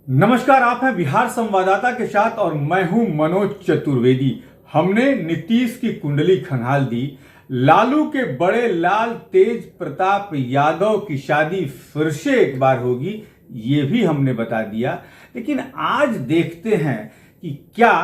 नमस्कार, आप हैं बिहार संवाददाता के साथ और मैं हूं मनोज चतुर्वेदी। हमने नीतीश की कुंडली खंगाल दी। लालू के बड़े लाल तेज प्रताप यादव की शादी फिर से एक बार होगी, ये भी हमने बता दिया। लेकिन आज देखते हैं कि क्या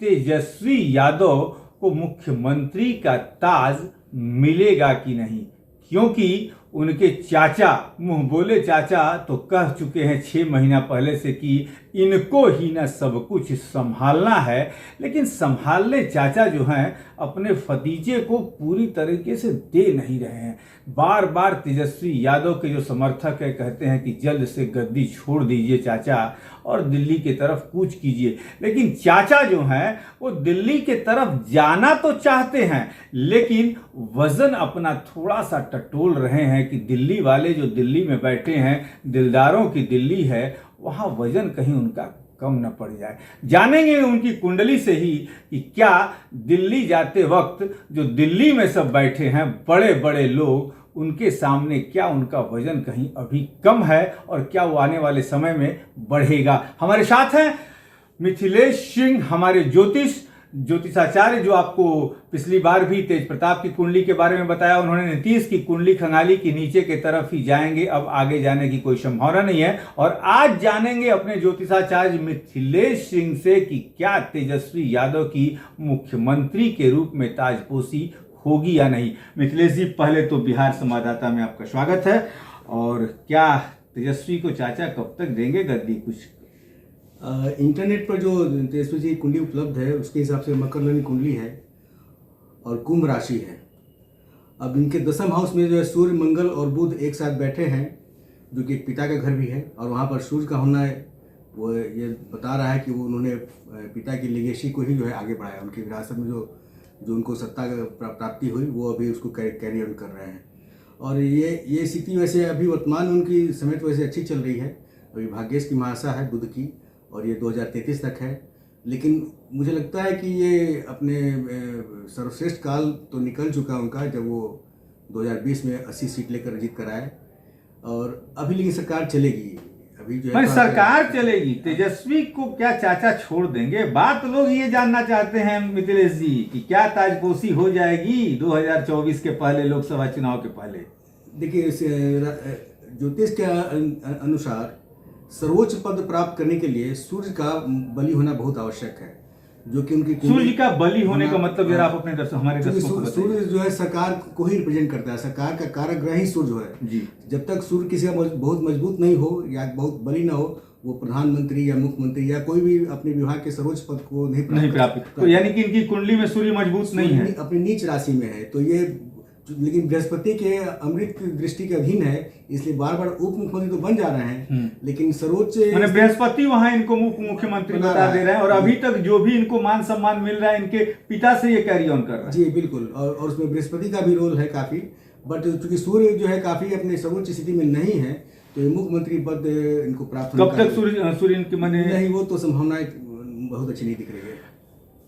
तेजस्वी यादव को मुख्यमंत्री का ताज मिलेगा कि नहीं, क्योंकि उनके चाचा, मुंह बोले चाचा तो कह चुके हैं 6 महीना पहले से कि इनको ही न सब कुछ संभालना है। लेकिन संभालने चाचा जो हैं अपने भतीजे को पूरी तरीके से दे नहीं रहे हैं। बार बार तेजस्वी यादव के जो समर्थक है कहते हैं कि जल्द से गद्दी छोड़ दीजिए चाचा और दिल्ली की तरफ कूच कीजिए। लेकिन चाचा जो हैं वो दिल्ली की तरफ जाना तो चाहते हैं, लेकिन वजन अपना थोड़ा सा टटोल रहे हैं कि दिल्ली वाले जो दिल्ली में बैठे हैं, दिलदारों की दिल्ली है, वहाँ वजन कहीं उनका कम न पड़ जाए। जानेंगे उनकी कुंडली से ही कि क्या दिल्ली जाते वक्त जो दिल्ली में सब बैठे हैं बड़े बड़े लोग, उनके सामने क्या उनका वजन कहीं अभी कम है और क्या वो आने वाले समय में बढ़ेगा। हमारे साथ हैं मिथिलेश सिंह, हमारे ज्योतिषाचार्य, जो आपको पिछली बार भी तेज प्रताप की कुंडली के बारे में बताया। उन्होंने नीतीश की कुंडली खंगाली की नीचे के तरफ ही जाएंगे, अब आगे जाने की कोई संभावना नहीं है। और आज जानेंगे अपने ज्योतिषाचार्य मिथिलेश सिंह से कि क्या तेजस्वी यादव की मुख्यमंत्री के रूप में ताजपोशी होगी या नहीं। मिथिलेश जी, पहले तो बिहार संवाददाता में आपका स्वागत है। और क्या तेजस्वी को चाचा कब तक देंगे गद्दी? कुछ इंटरनेट पर जो तेजस्वी जी कुंडली उपलब्ध है उसके हिसाब से मकर लग्न कुंडली है और कुंभ राशि है। अब इनके दसम हाउस में जो है सूर्य, मंगल और बुध एक साथ बैठे हैं, जो कि एक पिता का घर भी है। और वहाँ पर सूर्य का होना है वो ये बता रहा है कि वो उन्होंने पिता की लिगेसी को ही जो है आगे बढ़ाया। उनकी विरासत में जो उनको सत्ता प्राप्ति हुई वो अभी उसको कैरी ऑन कर रहे हैं। और ये स्थिति वैसे अभी वर्तमान उनकी समेत वैसे अच्छी चल रही है। अभी भाग्येश की महादशा है बुध की और ये 2033 तक है। लेकिन मुझे लगता है कि ये अपने सर्वश्रेष्ठ काल तो निकल चुका उनका, जब वो 2020 में 80 सीट लेकर जीत कर आए। और अभी लेकिन सरकार चलेगी, अभी जो है सरकार चलेगी। तेजस्वी को क्या चाचा छोड़ देंगे? बात लोग ये जानना चाहते हैं मिथिलेश जी कि क्या ताजपोशी हो जाएगी 2024 के पहले, लोकसभा चुनाव के पहले। देखिए, ज्योतिष के अनुसार सर्वोच्च पद प्राप्त करने के लिए सूर्य का बलि होना बहुत आवश्यक है, जो कि उनकी सूर्य का बलि होने का मतलब जरा आप अपने हमारे दर्शकों को बताइए। सूर्य जो है सरकार को ही रिप्रेजेंट करता है, सरकार का कारक ग्रह ही सूर्य है जी। जब तक सूर्य किसी का बहुत मजबूत नहीं हो या बहुत बलि ना हो, वो प्रधानमंत्री या मुख्यमंत्री या कोई भी अपने विभाग के सर्वोच्च पद को नहीं प्राप्त। तो यानी कि इनकी कुंडली में सूर्य मजबूत नहीं है, अपनी नीच राशि में है। तो ये लेकिन बृहस्पति के अमृत दृष्टि के अधीन है, इसलिए बार बार उप मुख्यमंत्री तो बन जा रहे हैं, लेकिन सर्वोच्च बृहस्पति वहां इनको मुख्यमंत्री बता दे रहे हैं। और अभी तक जो भी इनको मान सम्मान मिल रहा है, इनके पिता से ये कैरी ऑन कर रहा है। जी बिल्कुल। और उसमें बृहस्पति का भी रोल है काफी, बट चूंकि सूर्य जो है काफी अपने सर्वोच्च स्थिति में नहीं है, तो ये मुख्यमंत्री पद इनको प्राप्त कब तक सूर्य इनके मने नहीं, वो तो संभावनाएं बहुत अच्छी नहीं दिख रही है।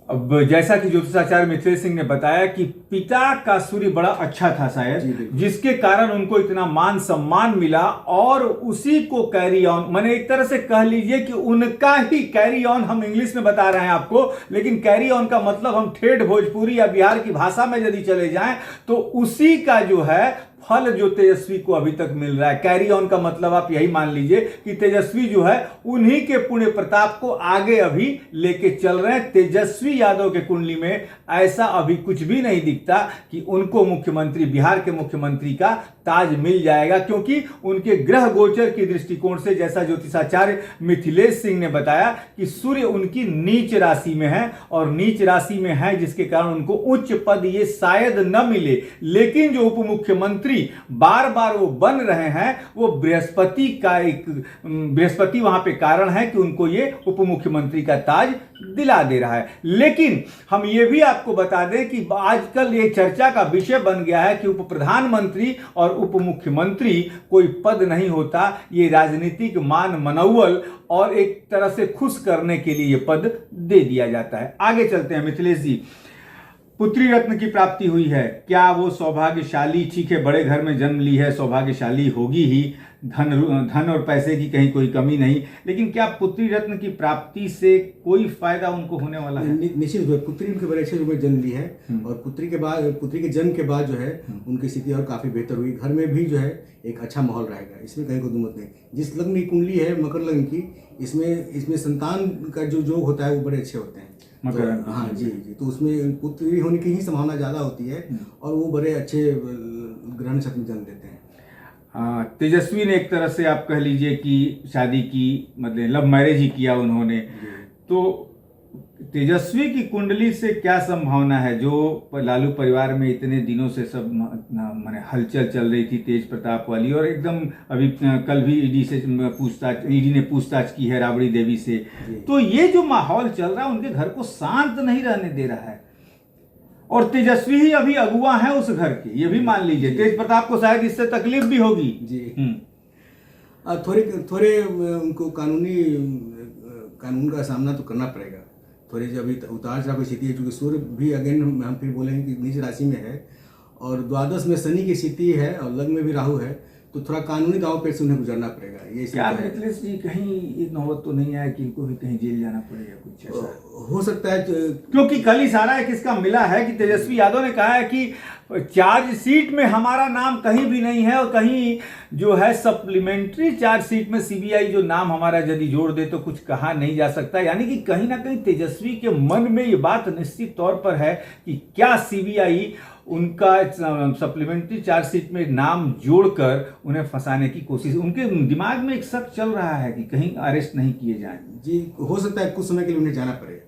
अब जैसा कि ज्योतिषाचार्य मिथिलेश सिंह ने बताया कि पिता का सूर्य बड़ा अच्छा था शायद, जिसके कारण उनको इतना मान सम्मान मिला और उसी को कैरी ऑन, माने एक तरह से कह लीजिए कि उनका ही कैरी ऑन, हम इंग्लिश में बता रहे हैं आपको, लेकिन कैरी ऑन का मतलब हम ठेठ भोजपुरी या बिहार की भाषा में यदि चले जाएं तो उसी का जो है फल जो तेजस्वी को अभी तक मिल रहा है। कैरी ऑन का मतलब आप यही मान लीजिए कि तेजस्वी जो है उन्हीं के पुण्य प्रताप को आगे अभी लेके चल रहे हैं। तेजस्वी यादव के कुंडली में ऐसा अभी कुछ भी नहीं दिखता कि उनको मुख्यमंत्री, बिहार के मुख्यमंत्री का ताज मिल जाएगा, क्योंकि उनके ग्रह गोचर की दृष्टिकोण से, जैसा ज्योतिषाचार्य मिथिलेश सिंह ने बताया कि सूर्य उनकी नीच राशि में है और नीच राशि में है जिसके कारण उनको उच्च पद ये शायद न मिले। लेकिन जो उप मुख्यमंत्री बार बार वो बन रहे हैं, वो बृहस्पति का एक बृहस्पति वहां पे कारण है कि उनको ये उप मुख्यमंत्री का ताज दिला दे रहा है। लेकिन हम ये भी आपको बता दें कि आजकल ये चर्चा का विषय बन गया है कि उप प्रधानमंत्री और उप मुख्यमंत्री कोई पद नहीं होता, ये राजनीतिक मान मनौवल और एक तरह से खुश करने के लिए ये पद दे दिया जाता है। आगे चलते हैं मिथिलेश जी। पुत्री रत्न की प्राप्ति हुई है, क्या वो सौभाग्यशाली? ठीक है, बड़े घर में जन्म ली है, सौभाग्यशाली होगी ही। धन और पैसे की कहीं कोई कमी नहीं, लेकिन क्या पुत्री रत्न की प्राप्ति से कोई फायदा उनको होने वाला है? निश्चित रूप से पुत्री उनके बड़े अच्छे रूप में जन्म ली है, और पुत्री के जन्म के बाद जो है उनकी स्थिति और काफी बेहतर हुई। घर में भी जो है एक अच्छा माहौल रहेगा, इसमें कहीं कोई दुमत नहीं। जिस लग्न की कुंडली है मकर लग्न की, इसमें संतान का जो योग होता है वो बड़े अच्छे होते हैं। तो, हाँ जी, तो उसमें पुत्री होने की ही संभावना ज़्यादा होती है, और वो बड़े अच्छे ग्रह नक्षत्र में जन्म देते हैं। तेजस्वी ने एक तरह से आप कह लीजिए कि शादी की, मतलब लव मैरिज ही किया उन्होंने, तो तेजस्वी की कुंडली से क्या संभावना है? जो लालू परिवार में इतने दिनों से सब माने हलचल चल रही थी तेज प्रताप वाली, और एकदम अभी कल भी ईडी ने पूछताछ की है राबड़ी देवी से, तो ये जो माहौल चल रहा है उनके घर को शांत नहीं रहने दे रहा है, और तेजस्वी ही अभी अगुआ है उस घर के, ये भी मान लीजिए। तेज प्रताप को शायद इससे तकलीफ भी होगी जी। थोड़े उनको कानून का सामना तो करना पड़ेगा। थोड़ी जो अभी उतार चढ़ाव की स्थिति है, क्योंकि सूर्य भी अगेन हम फिर बोलेंगे कि नीच राशि में है, और द्वादश में शनि की स्थिति है, और लग्न में भी राहु है, तो थोड़ा कानूनी दाव पेच से उन्हें गुजरना पड़ेगा। ये क्या मिथिलेश जी कहीं ये नौबत तो नहीं आया कि इनको भी कहीं जेल जाना पड़ेगा, कुछ ऐसा हो सकता है? क्योंकि कल इशारा किसका मिला है कि तेजस्वी यादव ने कहा है कि चार्जशीट में हमारा नाम कहीं भी नहीं है, और कहीं जो है सप्लीमेंट्री चार्जशीट में सीबीआई जो नाम हमारा यदि जोड़ दे तो कुछ कहा नहीं जा सकता। यानी कि कहीं ना कहीं तेजस्वी के मन में ये बात निश्चित तौर पर है कि क्या सीबीआई उनका सप्लीमेंट्री चार्जशीट में नाम जोड़कर उन्हें फंसाने की कोशिश, उनके दिमाग में एक शक चल रहा है कि कहीं अरेस्ट नहीं किए जाएं। जी, हो सकता है कुछ समय के लिए उन्हें जाना पड़ेगा।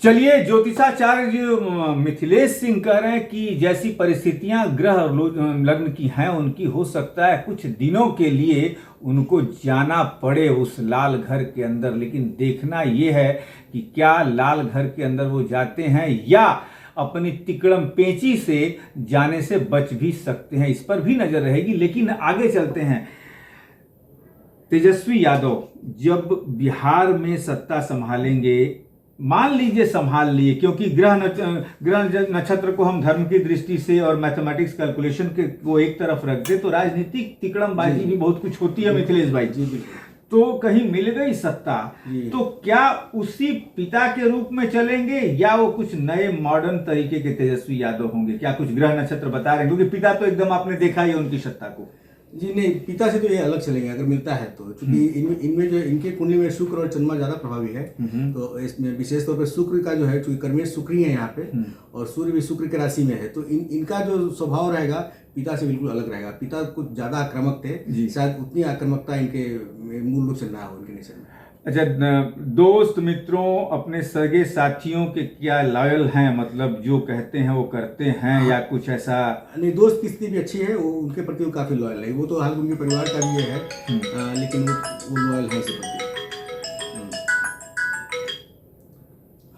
चलिए, ज्योतिषाचार्य मिथिलेश सिंह कह रहे हैं कि जैसी परिस्थितियां ग्रह और लग्न की हैं उनकी, हो सकता है कुछ दिनों के लिए उनको जाना पड़े उस लाल घर के अंदर, लेकिन देखना यह है कि क्या लाल घर के अंदर वो जाते हैं या अपनी तिकड़म पेंची से जाने से बच भी सकते हैं, इस पर भी नजर रहेगी। लेकिन आगे चलते हैं। तेजस्वी यादव जब बिहार में सत्ता संभालेंगे, मान लीजिए संभाल लिए, क्योंकि ग्रह नक्षत्र को हम धर्म की दृष्टि से और मैथमेटिक्स कैलकुलेशन के वो एक तरफ रख दे तो राजनीतिक तिकड़मबाजी भी बहुत कुछ होती है मिथिलेश भाई जी। तो कहीं मिल गई सत्ता तो क्या उसी पिता के रूप में चलेंगे या वो कुछ नए मॉडर्न तरीके के तेजस्वी यादव होंगे? क्या कुछ ग्रह नक्षत्र बता रहे हैं? क्योंकि पिता तो एकदम आपने देखा ही उनकी सत्ता को। जी नहीं, पिता से तो ये अलग चलेंगे अगर मिलता है तो, क्योंकि इनमें जो इनके कुंडली में शुक्र और चंद्रमा ज्यादा प्रभावी है, तो इसमें विशेष तौर पर शुक्र का जो है, चूंकि कर्मेश शुक्र ही है यहाँ पे, और सूर्य भी शुक्र की राशि में है, तो इनका जो स्वभाव रहेगा पिता से बिल्कुल अलग रहेगा। पिता कुछ ज्यादा आक्रामक थे, शायद उतनी आक्रामकता इनके मूल रूप से ना हो इनके नेचर में। अच्छा, दोस्त मित्रों अपने सगे साथियों के क्या लॉयल हैं, मतलब जो कहते हैं वो करते हैं, या कुछ ऐसा? नहीं, दोस्त की स्थिति भी अच्छी है, वो उनके प्रति वो काफी लॉयल है। वो तो हाल उनके परिवार का भी है, लेकिन वो लॉयल है इसी प्रति।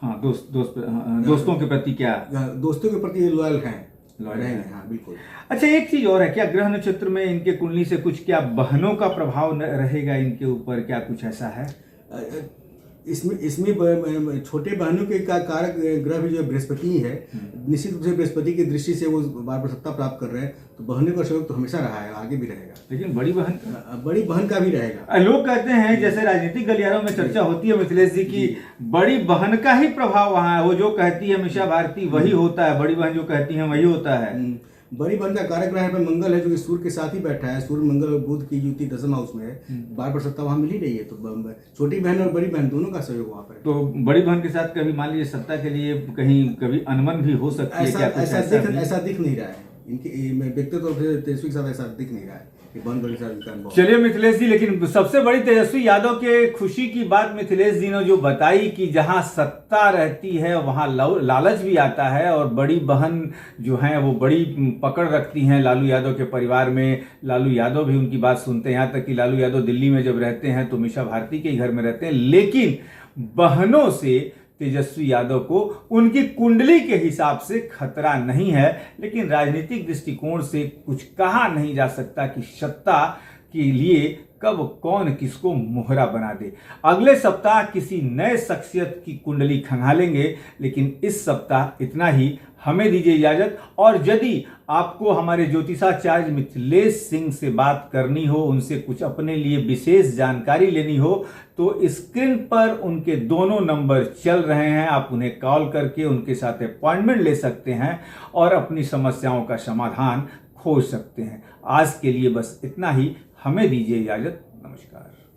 हाँ, दोस्तों के प्रति क्या? दोस्तों के प्रति लॉयल हैं, रहेंगे। हाँ बिल्कुल। अच्छा, एक चीज और है, क्या ग्रह नक्षत्र में इनके कुंडली से कुछ क्या बहनों का प्रभाव रहेगा इनके ऊपर? क्या कुछ ऐसा है? इसमें छोटे बहनों के का कारक ग्रह भी जो बृहस्पति है, निश्चित रूप से बृहस्पति की दृष्टि से वो बार बार सत्ता प्राप्त कर रहे हैं, तो बहनों का सहयोग तो हमेशा रहा है, आगे भी रहेगा। लेकिन बड़ी बहन का भी रहेगा। लोग कहते हैं, जैसे राजनीतिक गलियारों में चर्चा होती है मिथिलेश जी की, बड़ी बहन का ही प्रभाव वहाँ है, वो जो कहती है मीशा भारती वही होता है, बड़ी बहन जो कहती है वही होता है। बड़ी बहन का कारक ग्रह पर मंगल है, जो कि सूर्य के साथ ही बैठा है। सूर्य मंगल और बुध की युति दशम हाउस में है, बार बार सत्ता वहां मिल ही रही है, तो छोटी बहन और बड़ी बहन दोनों का सहयोग वहां पर। तो बड़ी बहन के साथ कभी मान लीजिए सत्ता के लिए कहीं कभी अनबन भी हो सकती है? ऐसा दिख नहीं रहा है इनके व्यक्तिगत तौर से, तेजस्वी के साथ ऐसा दिख नहीं रहा है। चलिए मिथिलेश जी, लेकिन सबसे बड़ी तेजस्वी यादव के खुशी की बात मिथिलेश जी ने जो बताई कि जहां सत्ता रहती है वहां लालच भी आता है, और बड़ी बहन जो है वो बड़ी पकड़ रखती हैं लालू यादव के परिवार में। लालू यादव भी उनकी बात सुनते हैं, यहाँ तक कि लालू यादव दिल्ली में जब रहते हैं तो मीशा भारती के ही घर में रहते हैं, लेकिन बहनों से तेजस्वी यादव को उनकी कुंडली के हिसाब से खतरा नहीं है। लेकिन राजनीतिक दृष्टिकोण से कुछ कहा नहीं जा सकता कि सत्ता के लिए कब कौन किसको मोहरा बना दे। अगले सप्ताह किसी नए शख्सियत की कुंडली खंगालेंगे, लेकिन इस सप्ताह इतना ही। हमें दीजिए इजाजत। और यदि आपको हमारे ज्योतिषाचार्य मिथिलेश सिंह से बात करनी हो, उनसे कुछ अपने लिए विशेष जानकारी लेनी हो, तो स्क्रीन पर उनके दोनों नंबर चल रहे हैं। आप उन्हें कॉल करके उनके साथ अपॉइंटमेंट ले सकते हैं और अपनी समस्याओं का समाधान खोज सकते हैं। आज के लिए बस इतना ही। हमें दीजिए इजाजत। नमस्कार।